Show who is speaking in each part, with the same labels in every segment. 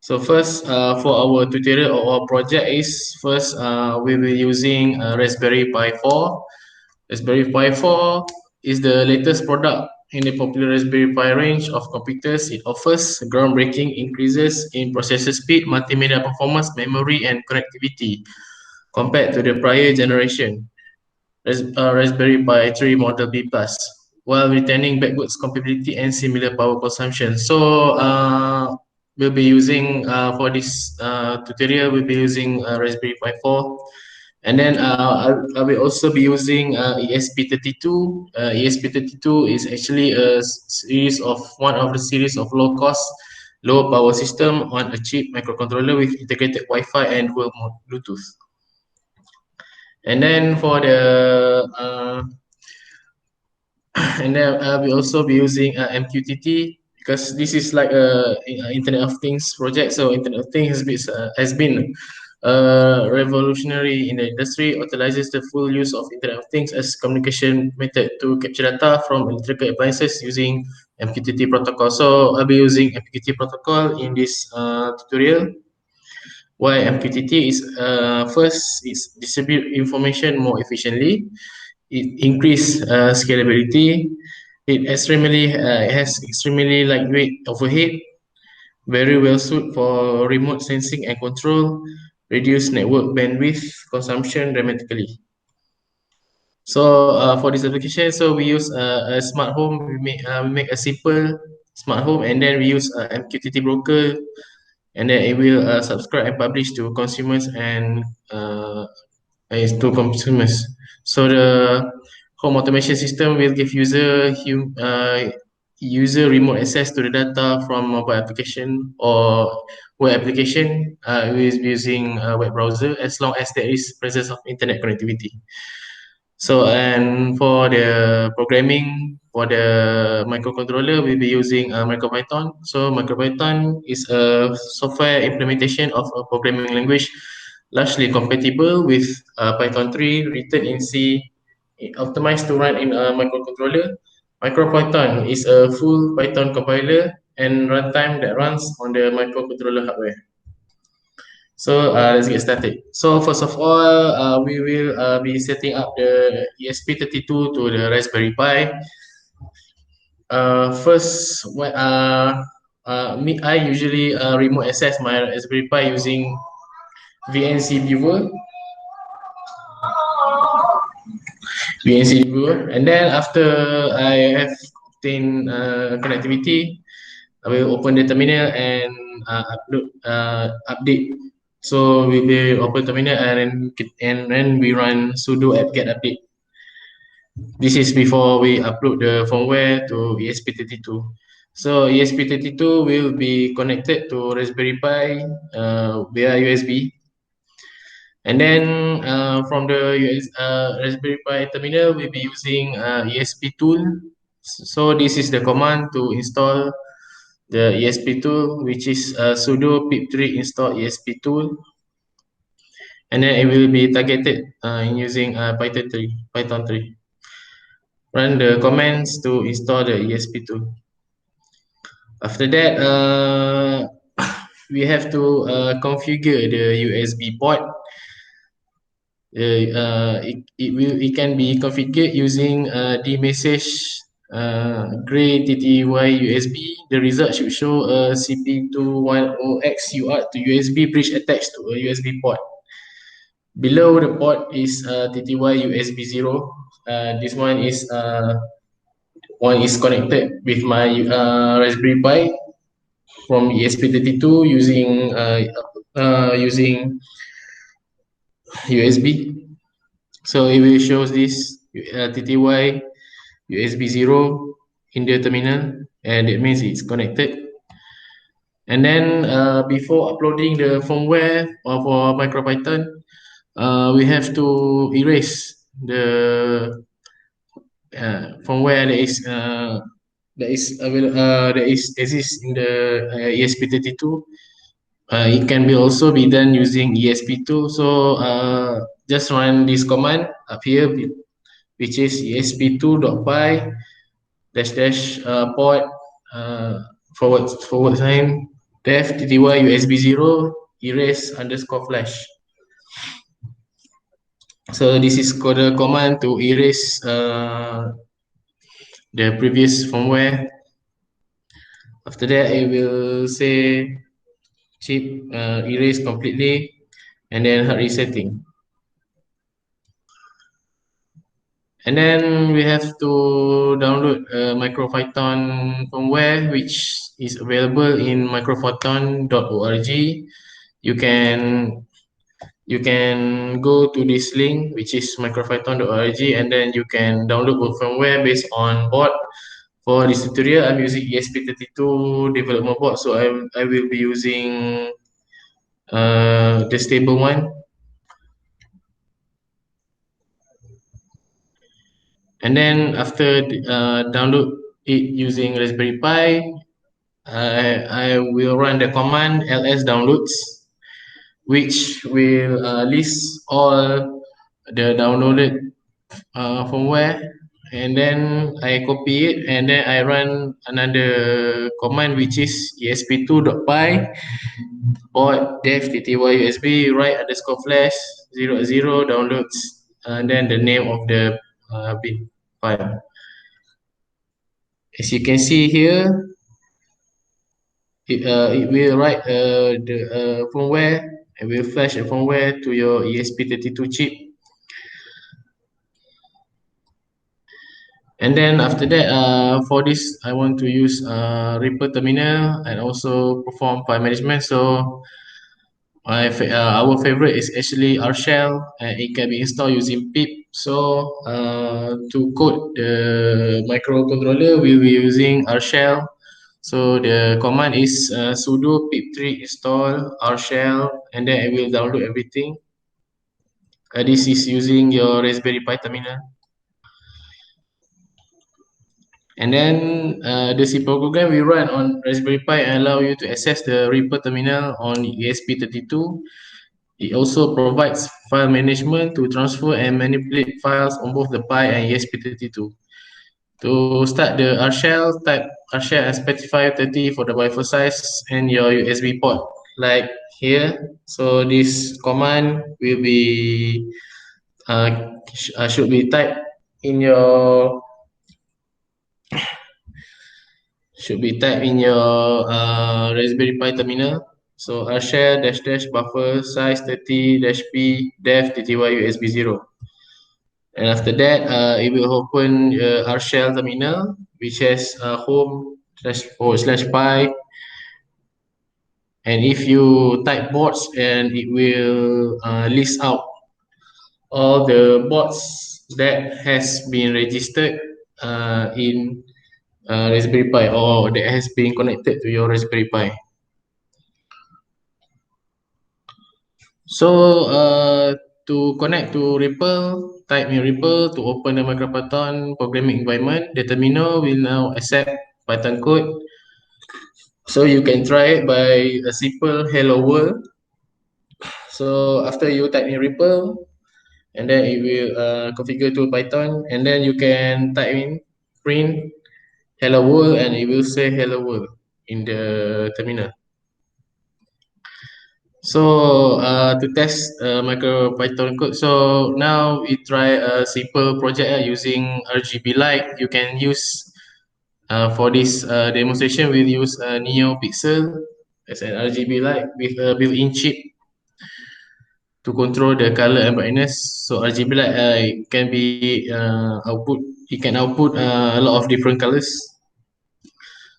Speaker 1: So first, for our tutorial or our project is first we will be using Raspberry Pi 4. Raspberry Pi 4 is the latest product in the popular Raspberry Pi range of computers. It offers groundbreaking increases in processor speed, multimedia performance, memory, and connectivity compared to the prior generation, Raspberry Pi 3 Model B+, while retaining backwards compatibility and similar power consumption. So we'll be using for this tutorial, we'll be using Raspberry Pi 4. And then I will also be using ESP32. ESP32 is actually a series of one of the series of low cost, low power system on a chip microcontroller with integrated Wi-Fi and dual mode Bluetooth. And then for the and then we also be using MQTT because this is like a Internet of Things project. So Internet of Things has been revolutionary in the industry. Utilizes the full use of Internet of Things as communication method to capture data from electrical appliances using MQTT protocol. So I'll be using MQTT protocol in this tutorial. Why MQTT is first, it's distribute information more efficiently. It increase scalability. It has extremely lightweight overhead, very well suited for remote sensing and control, reduce network bandwidth consumption dramatically. So for this application, so we use a smart home. We make a simple smart home, and then we use MQTT broker, and then it will subscribe and publish to consumers and to consumers. So the home automation system will give user remote access to the data from mobile application or web application with using a web browser as long as there is presence of internet connectivity. So and for the programming for the microcontroller, we'll be using MicroPython. So MicroPython is a software implementation of a programming language largely compatible with Python 3 written in C, optimized to run in a microcontroller. MicroPython is a full Python compiler and runtime that runs on the microcontroller hardware. So let's get started. So first of all, we will be setting up the ESP32 to the Raspberry Pi. First, I usually remote access my Raspberry Pi using VNC viewer. And then after I have obtained connectivity, I will open the terminal and update. So we will open terminal and then we run sudo apt-get update. This is before we upload the firmware to ESP32. So ESP32 will be connected to Raspberry Pi via USB. And then from the Raspberry Pi terminal, we'll be using ESP tool. So this is the command to install the ESP tool, which is sudo pip3 install ESP tool. And then it will be targeted in using Python 3. Run the commands to install the ESP tool. After that, we have to configure the USB port. It can be configured using dmessage gray tty USB. The result should show a CP210X UART to USB bridge attached to a USB port. Below the port is tty USB 0. This one is connected with my Raspberry Pi from ESP32 using USB. So it will show this TTY USB 0 in the terminal, and it means it's connected. And then before uploading the firmware for MicroPython, we have to erase the firmware that exists in the ESP32. It can be also be done using ESP2. So just run this command up here, which is esp2.py -- port forward sign def tty USB 0 erase underscore flash. So this is the command to erase the previous firmware. After that, it will say chip erase completely and then hard resetting. And then we have to download MicroPython firmware, which is available in micropython.org. You can go to this link, which is micropython.org, and then you can download the firmware based on board. For this tutorial, I'm using ESP32 development board, so I will be using the stable one. And then after download it using Raspberry Pi, I will run the command ls downloads, which will list all the downloaded firmware, and then I copy it and then I run another command, which is esp2.py port def tty usb write underscore flash 0 downloads, and then the name of the bin file. As you can see here, it will write the firmware and will flash a firmware to your ESP32 chip. And then after that, for this, I want to use Reaper terminal and also perform file management. So our favorite is actually R shell, and it can be installed using pip. So to code the microcontroller, we'll be using R shell. So the command is sudo pip3 install R shell, and then it will download everything. This is using your Raspberry Pi terminal. And then the simple program we run on Raspberry Pi and allow you to access the Reaper terminal on ESP32. It also provides file management to transfer and manipulate files on both the Pi and ESP32. To start the R shell, type R shell and specify 30 for the buffer size and your USB port, like here. So this command will be should be typed in your Raspberry Pi terminal. So R shell dash dash buffer size 30 dash p def tty USB 0. And after that, it will open R shell terminal, which has home / pi. And if you type boards, and it will list out all the boards that has been registered in Raspberry Pi, or that has been connected to your Raspberry Pi. So to connect to Ripple, type in Ripple to open the MicroPython programming environment. The terminal will now accept Python code. So you can try it by a simple hello world. So after you type in Ripple, and then it will configure to Python, and then you can type in print hello world, and it will say hello world in the terminal. So to test MicroPython code, so now we try a simple project using RGB light. You can use for this demonstration, we'll use a NeoPixel as an RGB light with a built-in chip to control the color and brightness. So RGB light can be output. It can output a lot of different colors.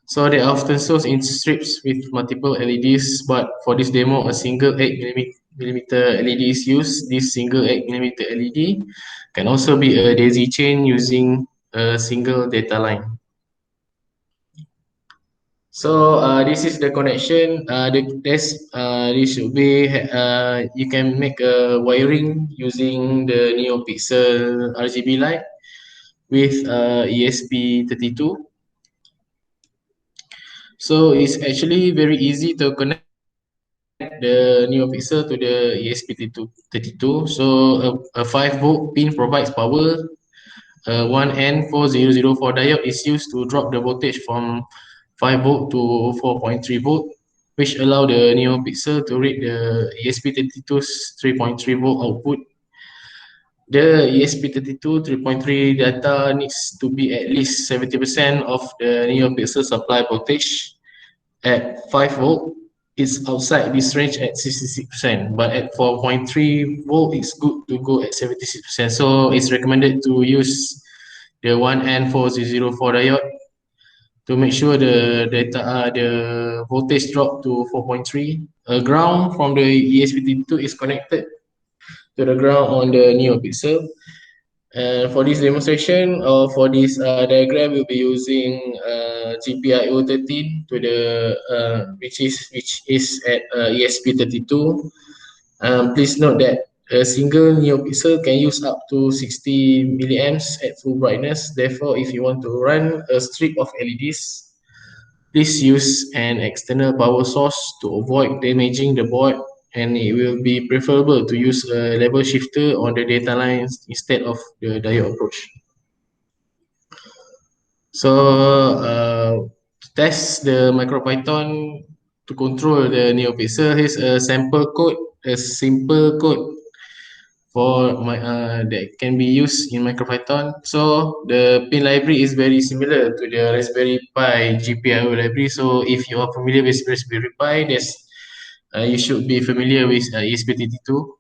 Speaker 1: So they are often sold in strips with multiple LEDs, but for this demo, a single 8mm LED is used. This single 8mm LED can also be a daisy chain using a single data line. So this is the connection. This should be you can make a wiring using the NeoPixel RGB light with ESP32. So it's actually very easy to connect the NeoPixel to the ESP32. So a 5-volt pin provides power. One N4004 diode is used to drop the voltage from 5 volt to 4.3 volt. which allow the NeoPixel to read the ESP32's 3.3 volt output. The ESP32 3.3 data needs to be at least 70% of the NeoPixel supply voltage. At 5 volt, it's outside this range at 66%, but at 4.3 volt, it's good to go at 76%. So it's recommended to use the 1N4004 diode to make sure the voltage drop to 4.3. A ground from the ESP32 is connected to the ground on the NeoPixel. And for this demonstration or for this diagram, we'll be using GPIO 13 to the which is at ESP32. Please note that a single NeoPixel can use up to 60 milliamps at full brightness. Therefore, if you want to run a strip of LEDs, please use an external power source to avoid damaging the board, and it will be preferable to use a level shifter on the data lines instead of the diode approach. So to test the MicroPython to control the NeoPixel, here's a sample code, a simple code for that can be used in MicroPython. So the pin library is very similar to the Raspberry Pi GPIO library. So if you are familiar with Raspberry Pi, you should be familiar with ESP32.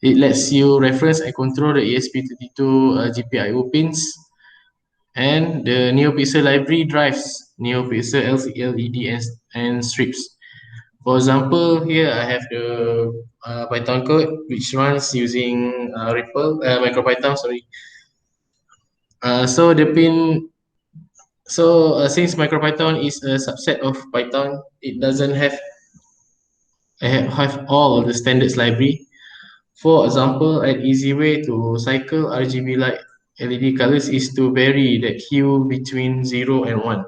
Speaker 1: It lets you reference and control the ESP32 GPIO pins, and the NeoPixel library drives NeoPixel LED and strips. For example, here I have the Python code which runs using MicroPython. Sorry. So the pin. So since MicroPython is a subset of Python, it doesn't have all the standards library. For example, an easy way to cycle RGB light LED colors is to vary the hue between 0 and 1.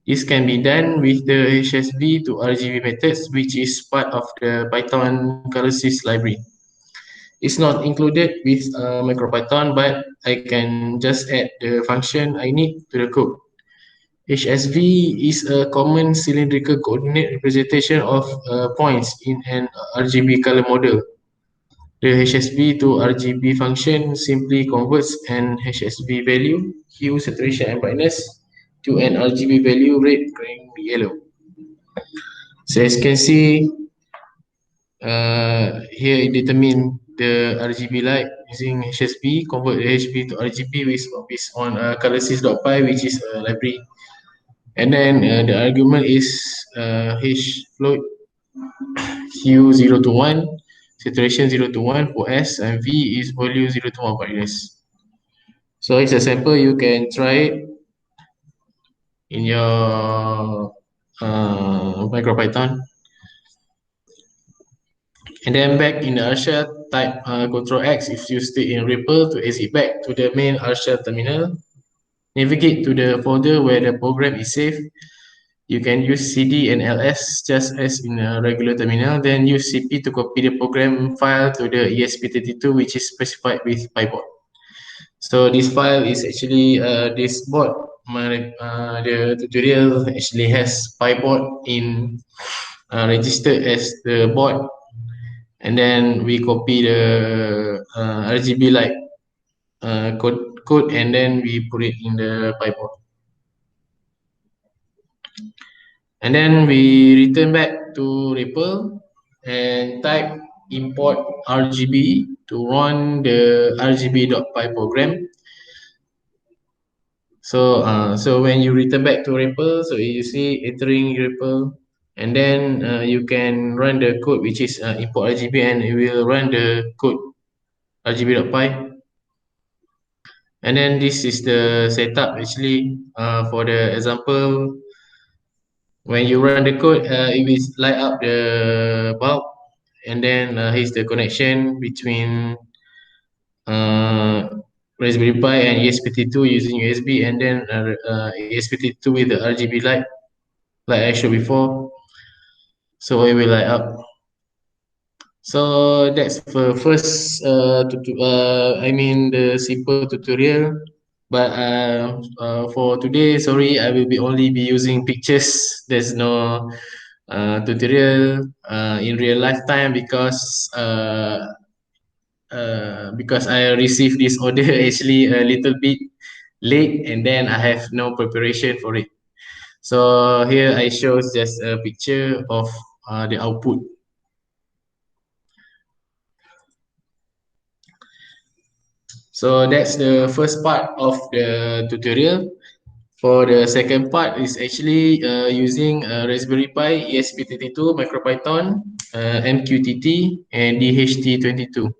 Speaker 1: This can be done with the HSV to RGB methods, which is part of the Python colorSys library. It's not included with MicroPython, but I can just add the function I need to the code. HSV is a common cylindrical coordinate representation of points in an RGB color model. The HSV to RGB function simply converts an HSV value, hue, saturation, and brightness, to an RGB value, red, green, yellow. So as you can see, here it determine the RGB light using HSV, convert the HSV to RGB based on colorSys.py, which is a library. And then the argument is H float, hue 0 to 1, saturation 0 to 1 for S, and V is volume 0 to 1 brightness. So it's a sample, you can try it in your MicroPython. And then back in the Arshel, type Ctrl X if you stay in REPL to exit back to the main Arshel terminal. Navigate to the folder where the program is saved. You can use CD and LS just as in a regular terminal. Then use CP to copy the program file to the ESP32, which is specified with PyBoard. So this file is actually this board. The tutorial actually has PyBoard in registered as the board, and then we copy the RGB light code, and then we put it in the PyBoard. And then we return back to REPL and type import RGB to run the rgb.py program. So when you return back to REPL, so you see entering REPL, and then you can run the code, which is import RGB, and it will run the code rgb.py. And then this is the setup actually for the example. When you run the code, it will light up the bulb, and then here's the connection between Raspberry Pi and ESP32 using USB, and then ESP32 with the RGB light, like I showed before. So it will light up. So that's the first the simple tutorial. But for today, sorry, I will only be using pictures. There's no tutorial in real lifetime because I received this order actually a little bit late, and then I have no preparation for it. So here I show just a picture of the output. So that's the first part of the tutorial. For the second part is actually using Raspberry Pi ESP32, MicroPython, MQTT, and DHT22.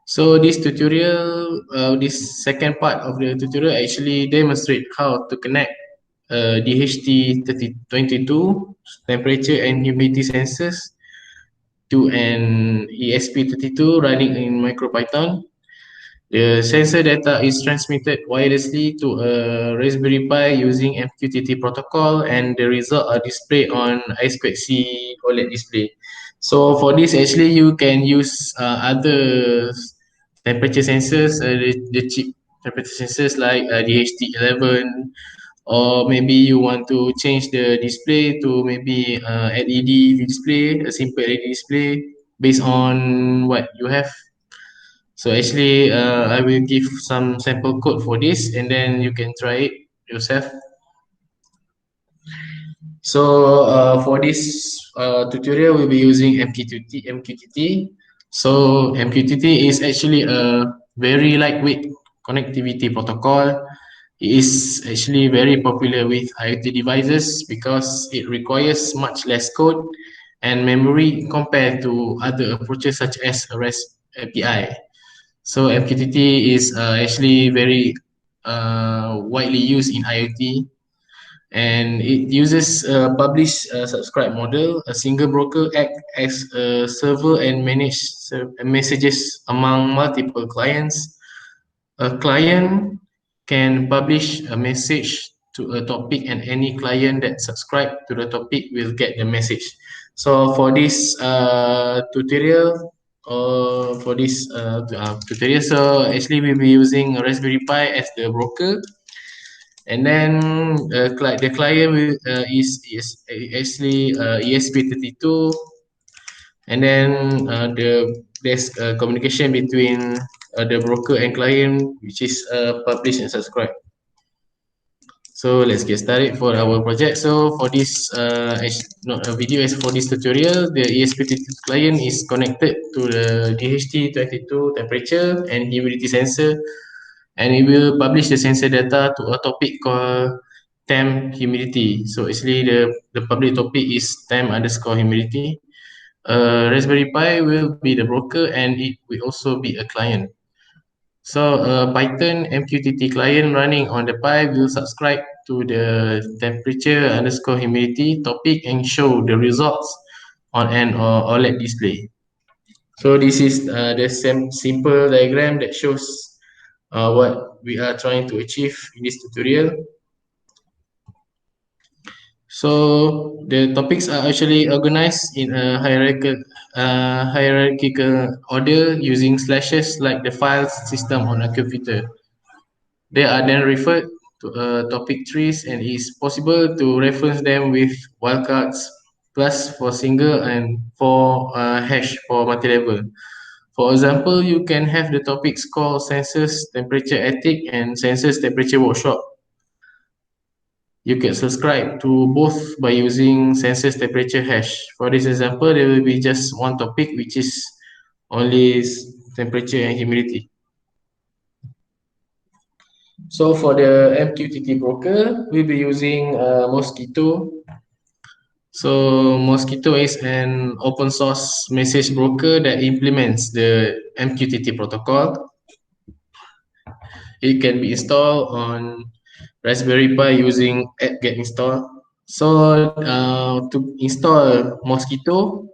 Speaker 1: So this tutorial, this second part of the tutorial actually demonstrate how to connect DHT22 temperature and humidity sensors to an ESP32 running in MicroPython. The sensor data is transmitted wirelessly to a Raspberry Pi using MQTT protocol, and the result are displayed on I2C OLED display. So for this, actually, you can use other temperature sensors, the cheap temperature sensors like DHT11, or maybe you want to change the display to maybe LED display, a simple LED display based on what you have. So actually, I will give some sample code for this, and then you can try it yourself. So for this tutorial, we'll be using MQTT. So MQTT is actually a very lightweight connectivity protocol. It is actually very popular with IoT devices because it requires much less code and memory compared to other approaches such as a REST API. So MQTT is actually very widely used in IoT, and it uses a publish subscribe model. A single broker act as a server and manage messages among multiple clients. A client can publish a message to a topic, and any client that subscribe to the topic will get the message. So for this tutorial, for this tutorial, so actually we'll be using a Raspberry Pi as the broker, and then the client is actually ESP32, and then there's communication between the broker and client, which is publish and subscribe. So let's get started for our project. So for this not a video, as for this tutorial, the ESP32 client is connected to the DHT22 temperature and humidity sensor, and it will publish the sensor data to a topic called temp humidity. So actually the public topic is temp underscore humidity. Raspberry Pi will be the broker, and it will also be a client. So Python MQTT client running on the Pi will subscribe to the temperature underscore humidity topic and show the results on an OLED display. So this is the same simple diagram that shows what we are trying to achieve in this tutorial. So the topics are actually organized in a hierarchical order using slashes like the file system on a computer. They are then referred to topic trees, and it is possible to reference them with wildcards plus for single and for hash for multi-level. For example, you can have the topics called Census Temperature Ethic and Census Temperature Workshop. You can subscribe to both by using census temperature hash. For this example, there will be just one topic, which is only temperature and humidity. So for the MQTT broker, we'll be using Mosquito. So Mosquito is an open source message broker that implements the MQTT protocol. It can be installed on Raspberry Pi using apt-get install. So to install Mosquito,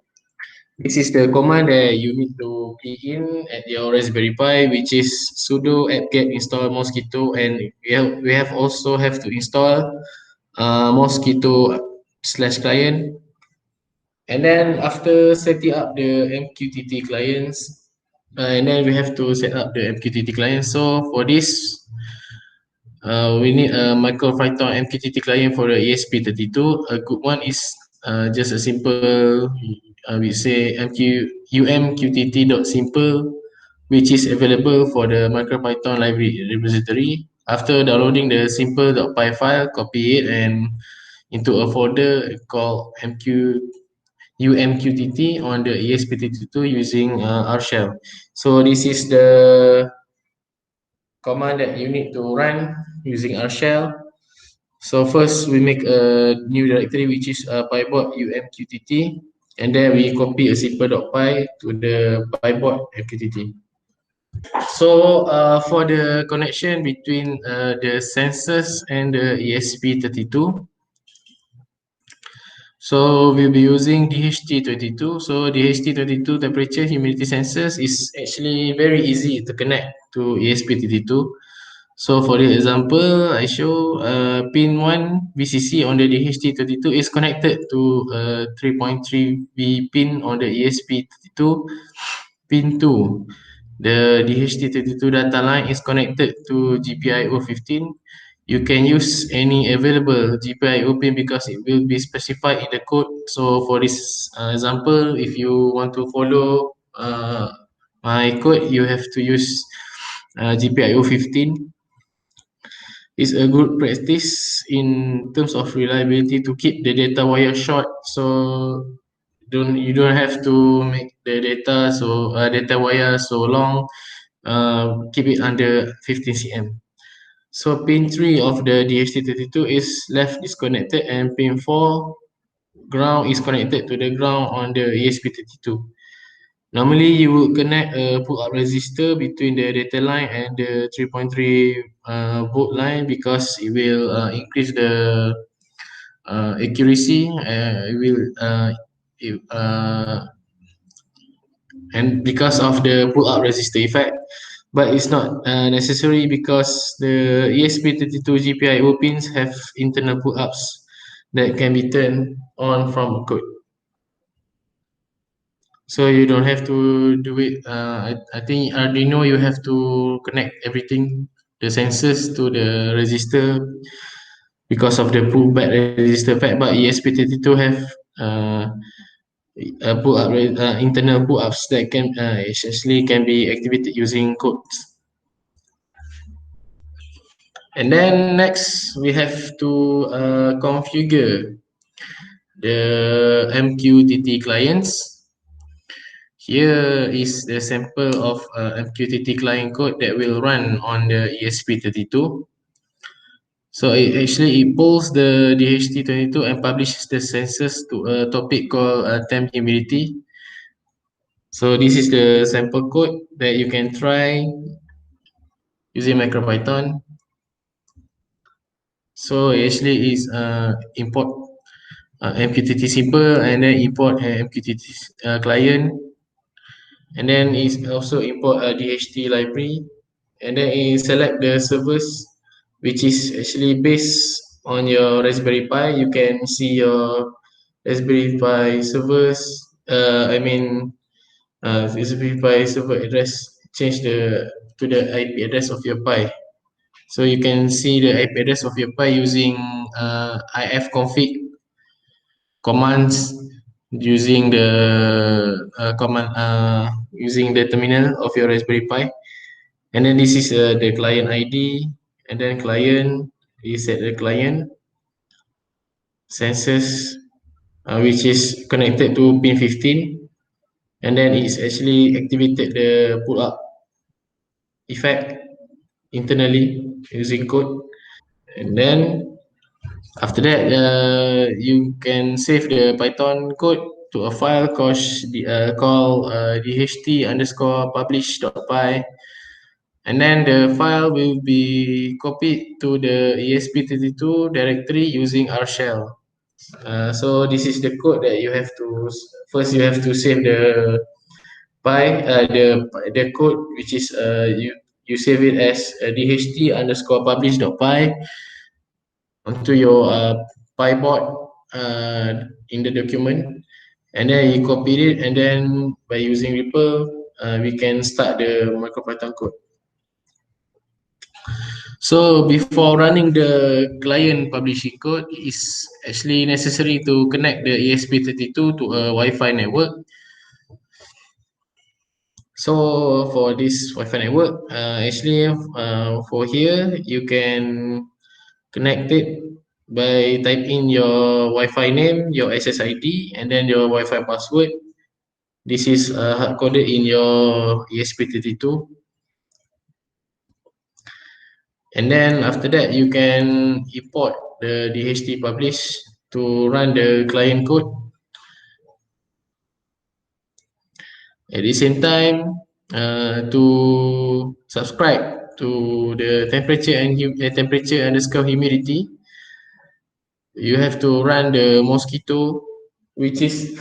Speaker 1: this is the command that you need to key in at your Raspberry Pi, which is sudo apt-get install Mosquito, and we have also have to install Mosquito slash client. And then after setting up the MQTT clients, and then we have to set up the MQTT client. So for this, we need a MicroPython MQTT client for the ESP32. A good one is just a simple, we say umqtt.simple, which is available for the MicroPython library repository. After downloading the simple.py file, copy it and into a folder called umqtt on the ESP32 using R shell. So this is the command that you need to run using R shell. So first we make a new directory which is pybot umqtt, and then we copy a simple.py to the pybot mqtt. So for the connection between the sensors and the ESP32, so we'll be using DHT22. So DHT22 temperature humidity sensors is actually very easy to connect to ESP32. So for the example, I show pin 1 VCC on the DHT32 is connected to 3.3V pin on the ESP32. Pin 2, the DHT32 data line is connected to GPIO 15. You can use any available GPIO pin because it will be specified in the code. So for this example, if you want to follow my code, you have to use GPIO 15. It's a good practice in terms of reliability to keep the data wire short, so you don't have to make the data wire so long. Keep it under 15 cm. So pin 3 of the DHT32 is left disconnected, and pin 4 ground is connected to the ground on the ESP32. Normally, you will connect a pull-up resistor between the data line and the 3.3 volt line because it will increase the accuracy. It will it, and because of the pull-up resistor effect. But it's not necessary because the ESP32 GPIO pins have internal pull-ups that can be turned on from code. So you don't have to do it. I think Arduino you have to connect everything, the sensors to the resistor because of the pullback resistor effect. But ESP32 have uh, internal pull ups that can essentially can be activated using codes. And then next we have to configure the MQTT clients. Here is the sample of MQTT client code that will run on the ESP32. So it pulls the DHT22 and publishes the sensors to a topic called temp humidity. So this is the sample code that you can try using MicroPython. So it actually is import MQTT simple and then import MQTT client, and then is also import a DHT library, and then select the servers which is actually based on your Raspberry Pi. You can see your Raspberry Pi servers. Raspberry Pi server address. Change the to the IP address of your Pi. So you can see the IP address of your Pi using ifconfig commands using the using the terminal of your Raspberry Pi. And then this is the client ID, and then client is at the client sensors, which is connected to pin 15, and then it's actually activated the pull up effect internally using code. And then after that, you can save the Python code to a file called dht underscore publish.py, and then the file will be copied to the ESP32 directory using R shell. So this is the code that you have to first you have to save the code, which is you save it as dht underscore publish.py onto your pybot in the document, and then you copy it, and then by using Ripple we can start the MicroPython code. So before running the client publishing code, it's actually necessary to connect the ESP32 to a Wi-Fi network. So for this Wi-Fi network, actually for here you can connect it by type in your Wi-Fi name, your SSID, and then your Wi-Fi password. This is hard coded in your ESP32, and then after that you can import the DHT publish to run the client code. At the same time, to subscribe to the temperature and temperature underscore humidity, you have to run the mosquito, which is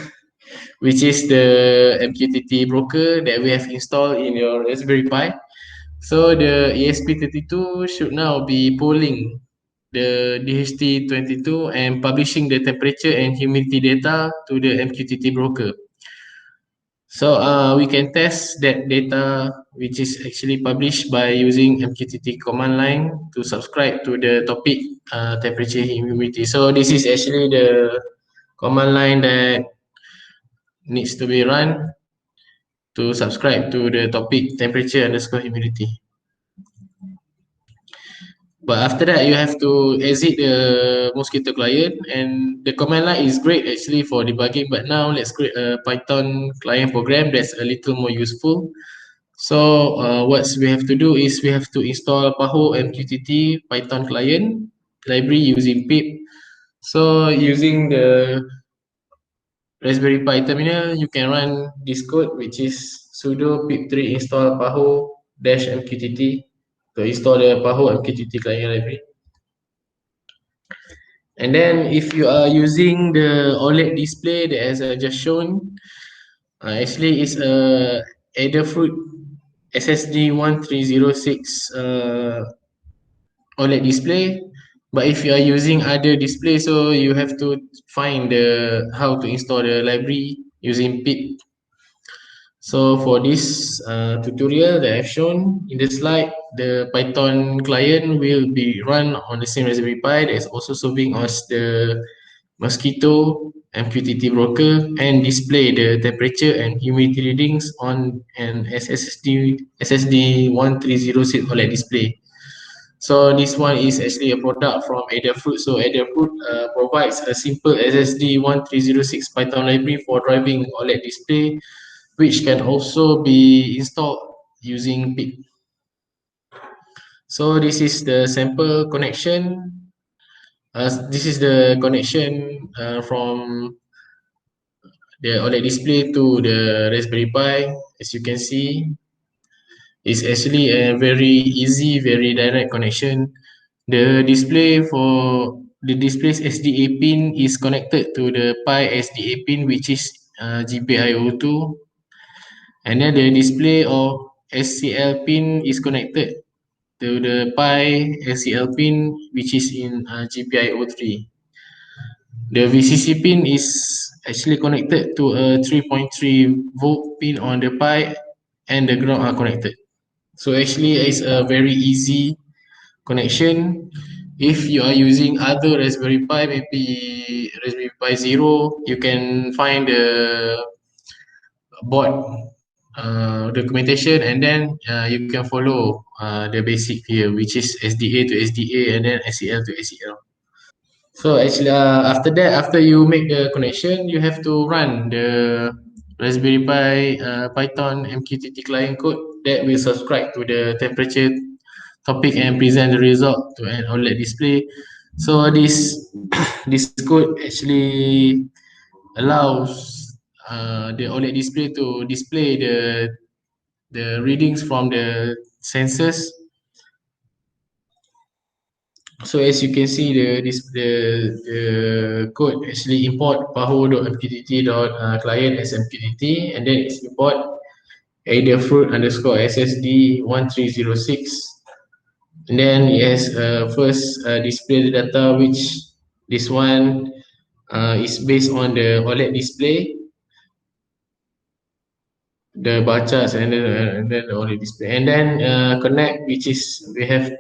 Speaker 1: the MQTT broker that we have installed in your Raspberry Pi. So the ESP32 should now be pulling the DHT22 and publishing the temperature and humidity data to the MQTT broker. So we can test that data, which is actually published by using MQTT command line to subscribe to the topic temperature and humidity. So this is actually the command line that needs to be run to subscribe to the topic temperature underscore humidity. But after that, you have to exit the Mosquito client, and the command line is great actually for debugging. But now let's create a Python client program that's a little more useful. So what we have to do is we have to install Paho MQTT Python client library using pip. So using the Raspberry Pi terminal, you can run this code, which is sudo pip3 install Paho dash MQTT to install the Paho MQTT client library. And then if you are using the OLED display that as I just shown, actually it's a Adafruit SSD 1306 OLED display. But if you are using other display, so you have to find the how to install the library using pip. So for this tutorial that I've shown in the slide, the Python client will be run on the same Raspberry Pi that is also serving us the Mosquito MQTT broker and display the temperature and humidity readings on an SSD 1306 OLED display. So this one is actually a product from Adafruit. So Adafruit provides a simple SSD 1306 Python library for driving OLED display, which can also be installed using pip. So this is the sample connection. This is the connection from the OLED display to the Raspberry Pi. As you can see, it's actually a very easy, very direct connection. The display for the display's SDA pin is connected to the Pi SDA pin, which is GPIO2, and then the display of SCL pin is connected to the Pi SCL pin, which is in GPIO3. The VCC pin is actually connected to a 3.3 volt pin on the Pi, and the ground are connected. So actually it's a very easy connection. If you are using other Raspberry Pi, maybe Raspberry Pi Zero, you can find the board documentation, and then you can follow the basic here, which is SDA to SDA and then SCL to SCL. So actually, after that, after you make the connection, you have to run the Raspberry Pi Python MQTT client code that will subscribe to the temperature topic and present the result to an OLED display. So this this code actually allows the OLED display to display the readings from the sensors. So as you can see, the code actually import paho.mqtt.client as mqtt, and then it's import adafruit underscore ssd 1306, and then it has first display the data, which this one is based on the OLED display, the bar charts, and then the OLED display, and then connect, which is we have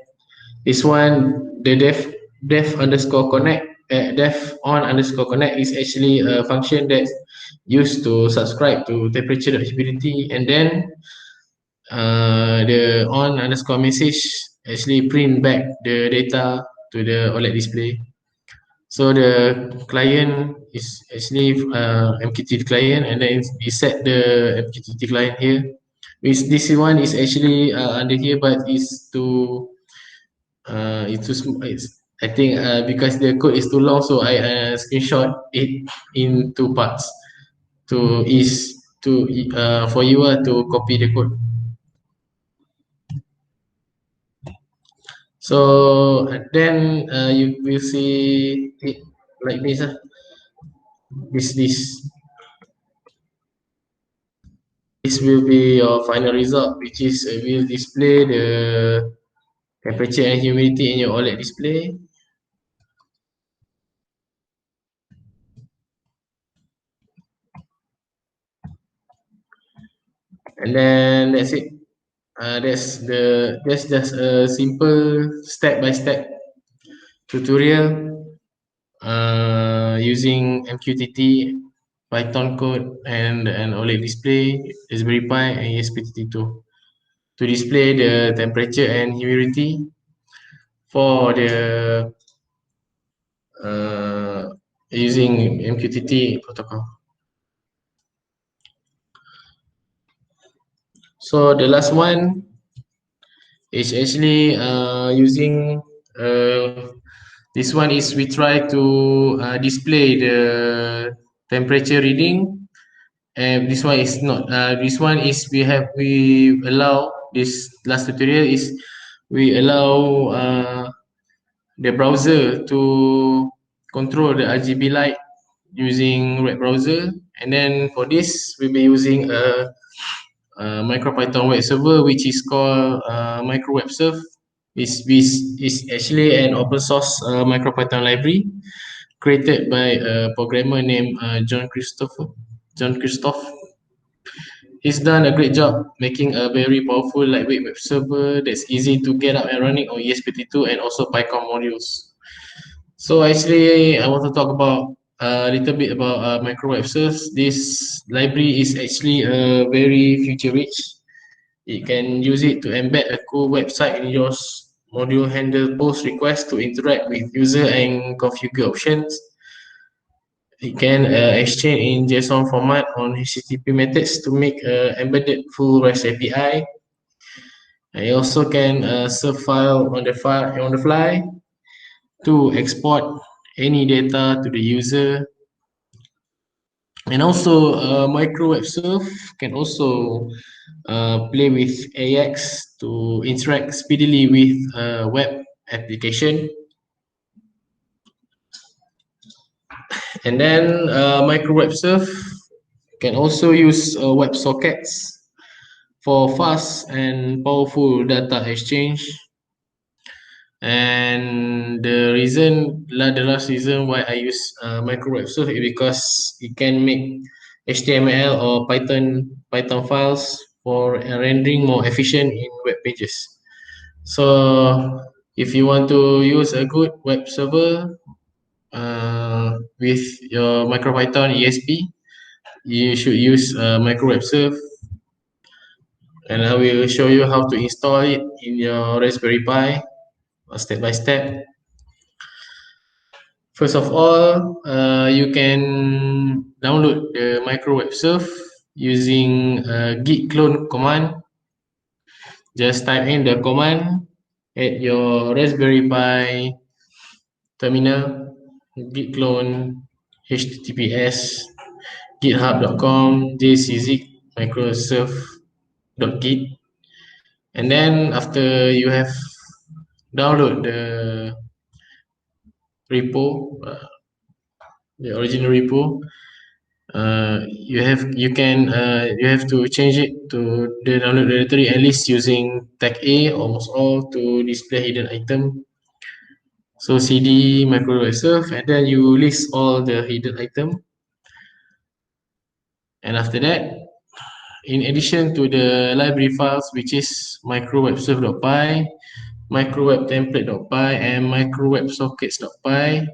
Speaker 1: This one, the def underscore connect, def on underscore connect is actually a function that's used to subscribe to temperature humidity, and then the on underscore message actually print back the data to the OLED display. So the client is actually MQTT client, and then we set the MQTT client here. Which this one is actually under here, but is to it's too it's, I think because the code is too long, so I screenshot it in two parts to is to for you to copy the code. So then you will see it like this. This will be your final result, which is will display the temperature and humidity in your OLED display. And then that's it. That's just a simple step-by-step tutorial using MQTT, Python code, and an OLED display, Raspberry Pi, and ESP32 to display the temperature and humidity for the uh, using MQTT protocol. So the last one is actually using this one is we try to display the temperature reading, and this one is not this one is we allow this last tutorial is we allow the browser to control the RGB light using web browser, and then for this we'll be using a MicroPython web server which is called micro web serve. Is actually an open source MicroPython library created by a programmer named John Christoph. He's done a great job making a very powerful lightweight web server that's easy to get up and running on ESP32 and also PyCon modules. So actually, I want to talk about a little bit about micro web servers. This library is actually very future rich. You can use it to embed a cool website in your module, handle post requests to interact with user and configure options. It can exchange in JSON format on HTTP methods to make embedded full REST API. It also can serve file on the fly to export any data to the user. And also, micro web serve can also play with AX to interact speedily with web application. And then micro web serve can also use web sockets for fast and powerful data exchange. And the last reason why I use micro web serve is because it can make HTML or Python files for rendering more efficient in web pages. So if you want to use a good web server with your MicroPython ESP, you should use micro web serve, and I will show you how to install it in your Raspberry Pi step by step. First of all, you can download the micro web serve using git clone command. Just type in the command at your Raspberry Pi terminal, git clone https github.com jcz microserve.git, and then after you have download the repo, the original repo, you have to change it to the download directory at least using tag A almost all to display hidden item. So cd micro serve, and then you list all the hidden item. And after that, in addition to the library files, which is microwebserve.py, microweb template.py and microweb sockets.py.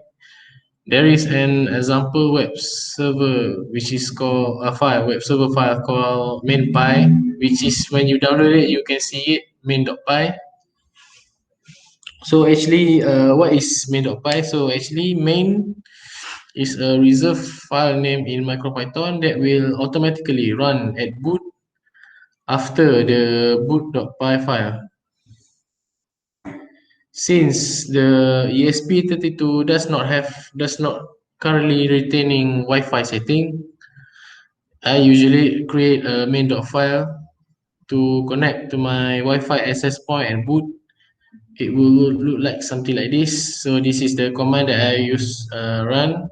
Speaker 1: There is an example web server which is called a file, web server file called main.py, which is when you download it, you can see it main.py. So actually, what is main.py? So actually, main is a reserved file name in MicroPython that will automatically run at boot after the boot.py file. Since the ESP32 does not currently retaining Wi-Fi setting, I usually create a main.file to connect to my Wi-Fi access point and boot. It will look like something like this. So this is the command that I use run,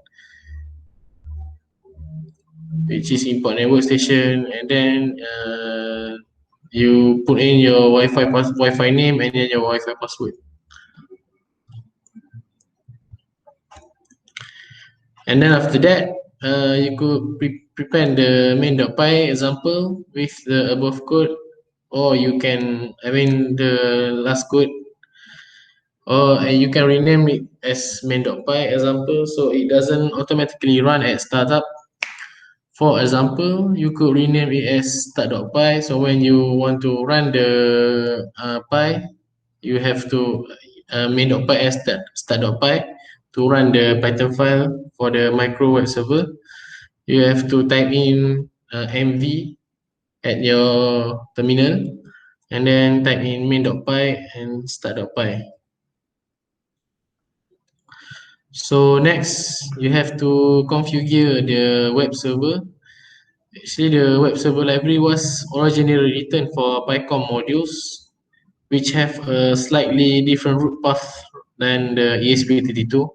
Speaker 1: which is import network station, and then you put in your Wi-Fi name and then your Wi-Fi password. And then after that, you could prepare the main.py example with the above code, or you can, the last code, or you can rename it as main.py example so it doesn't automatically run at startup. For example, you could rename it as start.py. So when you want to run the py, you have to main.py as start.py to run the Python file for the micro web server. You have to type in mv at your terminal and then type in main.py and start.py. So next, you have to configure the web server. Actually, the web server library was originally written for PyCon modules, which have a slightly different root path than the ESP32.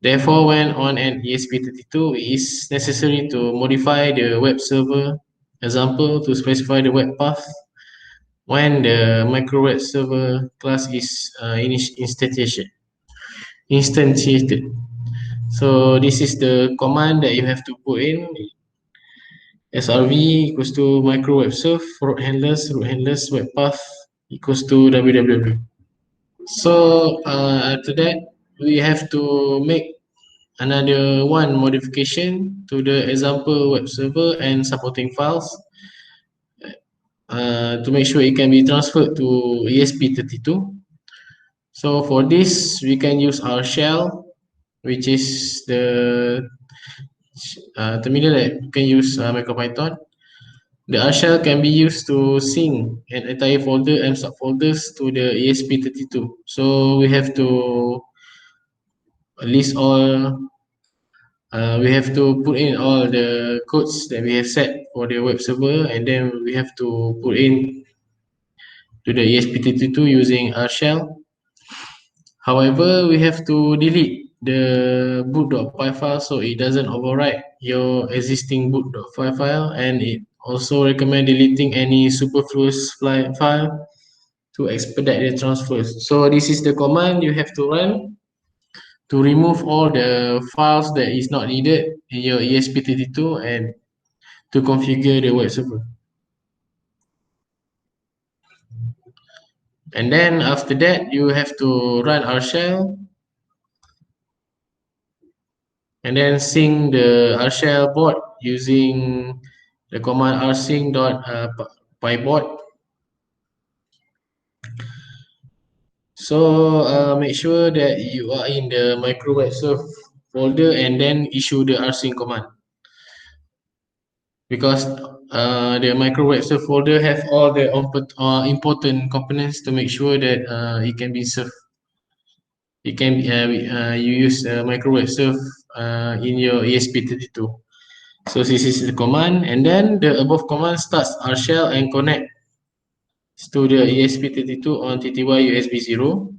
Speaker 1: Therefore, when on an ESP32, it is necessary to modify the web server example to specify the web path when the micro web server class is instantiated. So this is the command that you have to put in. SRV equals to micro web serve root handlers web path equals to www. So after that, we have to make another one modification to the example web server and supporting files to make sure it can be transferred to ESP32. So for this, we can use our shell, which is the terminal that you can use MicroPython. The R shell can be used to sync an entire folder and subfolders to the ESP32. So we have to list all, we have to put in all the codes that we have set for the web server, and then we have to put in to the ESP32 using R shell. However, we have to delete the boot.py file so it doesn't overwrite your existing boot.py file, and it also recommend deleting any superfluous file to expedite the transfers. So this is the command you have to run to remove all the files that is not needed in your ESP32 and to configure the web server. And then after that, you have to run R shell and then sync the R shell board using the command rsync.pybot. So make sure that you are in the micro web serve folder and then issue the rsync command, because the micro web serve folder have all the important components to make sure that it can be served. It can you use micro web serve in your ESP32. So this is the command, and then the above command starts R shell and connect to the ESP32 on TTY USB 0.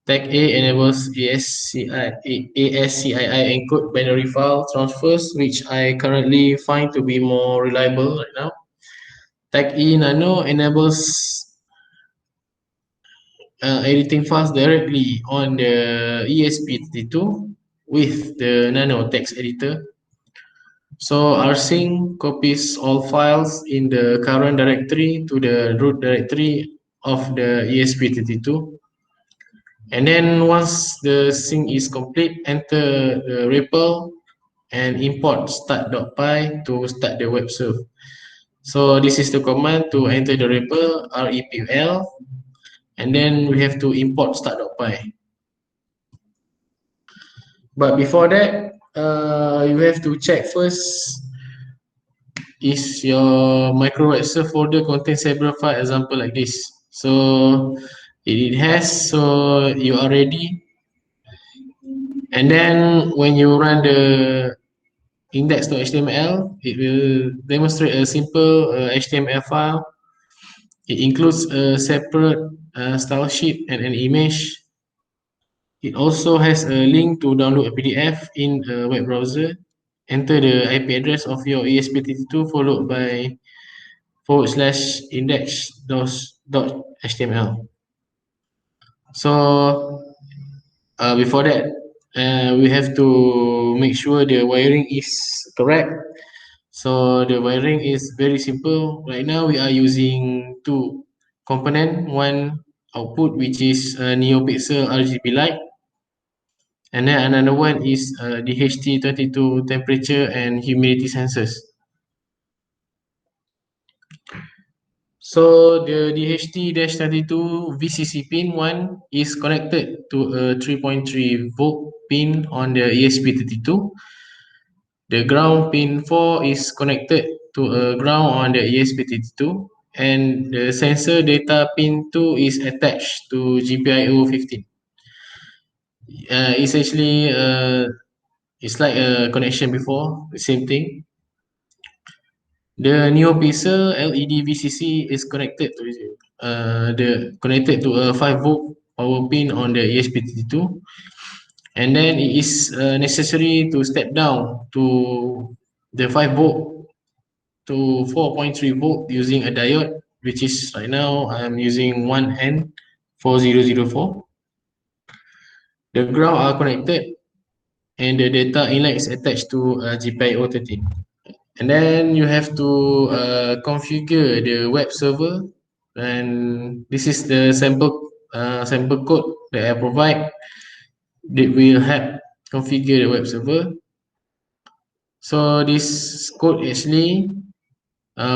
Speaker 1: Tag A enables ASCII encode binary file transfers, which I currently find to be more reliable right now. Tag E nano enables editing files directly on the ESP32 with the nano text editor. So rsync copies all files in the current directory to the root directory of the ESP32. And then once the sync is complete, enter the REPL and import start.py to start the web serve. So this is the command to enter the REPL, REPL, and then we have to import start.py. But before that, you have to check first, is your micro web serve folder contain several file example like this. So it has, so you are ready. And then when you run the index.html, it will demonstrate a simple HTML file. It includes a separate style sheet and an image. It also has a link to download a PDF in a web browser. Enter the IP address of your ESP32 followed by /index.html. So before that, we have to make sure the wiring is correct. So the wiring is very simple. Right now we are using two component, one output which is a NeoPixel RGB light, and then another one is DHT22 temperature and humidity sensors. So the DHT-32 VCC pin 1 is connected to a 3.3 volt pin on the ESP32. The ground pin 4 is connected to a ground on the ESP32, and the sensor data pin 2 is attached to GPIO 15. It's actually it's like a connection before, the same thing. The NeoPixel LED VCC is connected to a 5 volt power pin on the ESP32, and then it is necessary to step down to the 5 volt to 4.3 volt using a diode, which is right now I'm using 1N4004. The ground are connected and the data inlet is attached to GPIO 13. And then you have to configure the web server, and this is the sample code that I provide that will help configure the web server. So this code actually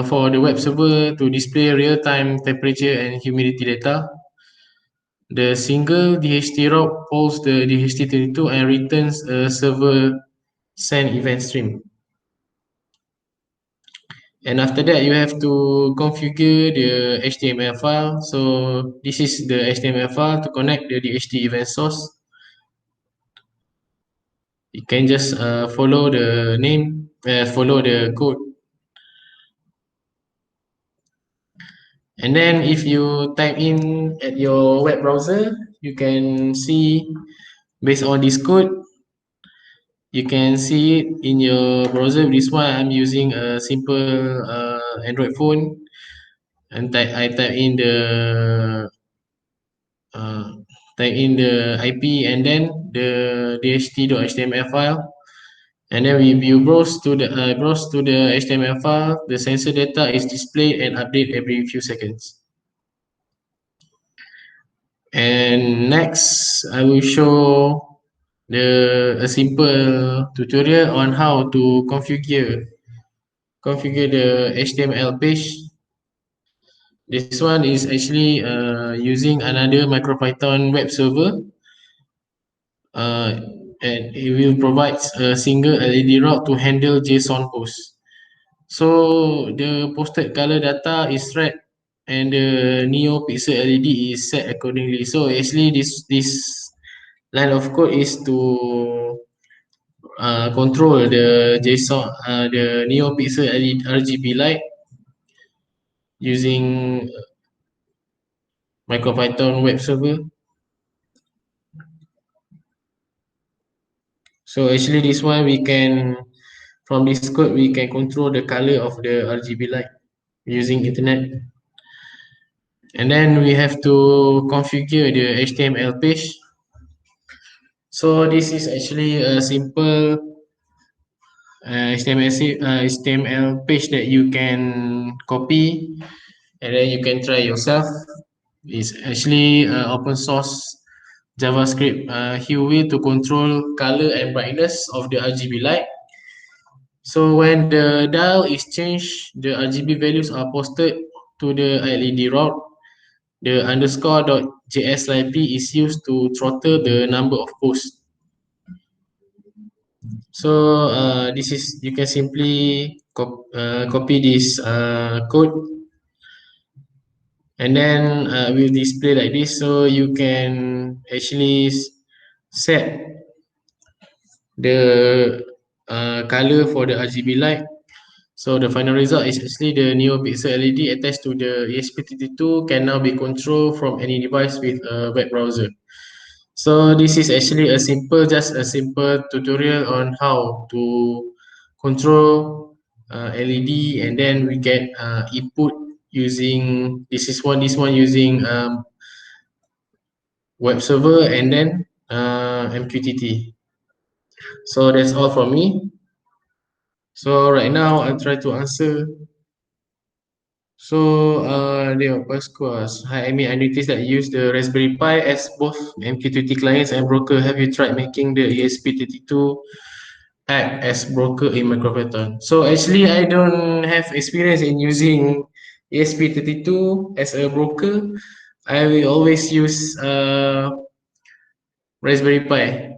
Speaker 1: for the web server to display real-time temperature and humidity data. The single DHT route polls the DHT32 and returns a server send event stream. And after that, you have to configure the HTML file. So this is the HTML file to connect the DHT event source. You can just follow the name, follow the code. And then if you type in at your web browser, you can see based on this code, you can see it in your browser. This one I'm using a simple Android phone, and I uh, type in the IP and then the dht.html file. And then if you browse to the HTML file, the sensor data is displayed and updated every few seconds. And next, I will show a simple tutorial on how to configure the HTML page. This one is actually using another MicroPython web server, uh, and it will provide a single LED route to handle JSON posts. So the posted color data is red, and the NeoPixel LED is set accordingly. So actually, this line of code is to control the JSON, the NeoPixel LED RGB light using MicroPython web server. So actually this one from this code we can control the color of the RGB light using internet. And then we have to configure the HTML page. So this is actually a simple HTML page that you can copy and then you can try yourself. It's actually open source JavaScript hue to control color and brightness of the RGB light. So when the dial is changed, the RGB values are posted to the LED route. The underscore.js library is used to throttle the number of posts. So this is, you can simply copy this code, and then will display like this. So you can actually set the color for the RGB light. So the final result is actually the NeoPixel LED attached to the ESP32 can now be controlled from any device with a web browser. So this is actually just a simple tutorial on how to control LED, and then we get input using this one using web server, and then MQTT. So that's all from me. So right now I'll try to answer. So the first question. Hi, I mean, I noticed that you use the Raspberry Pi as both MQTT clients and broker. Have you tried making the ESP32 act as broker in Micropython? So actually, I don't have experience in using ESP32 as a broker. I will always use Raspberry Pi.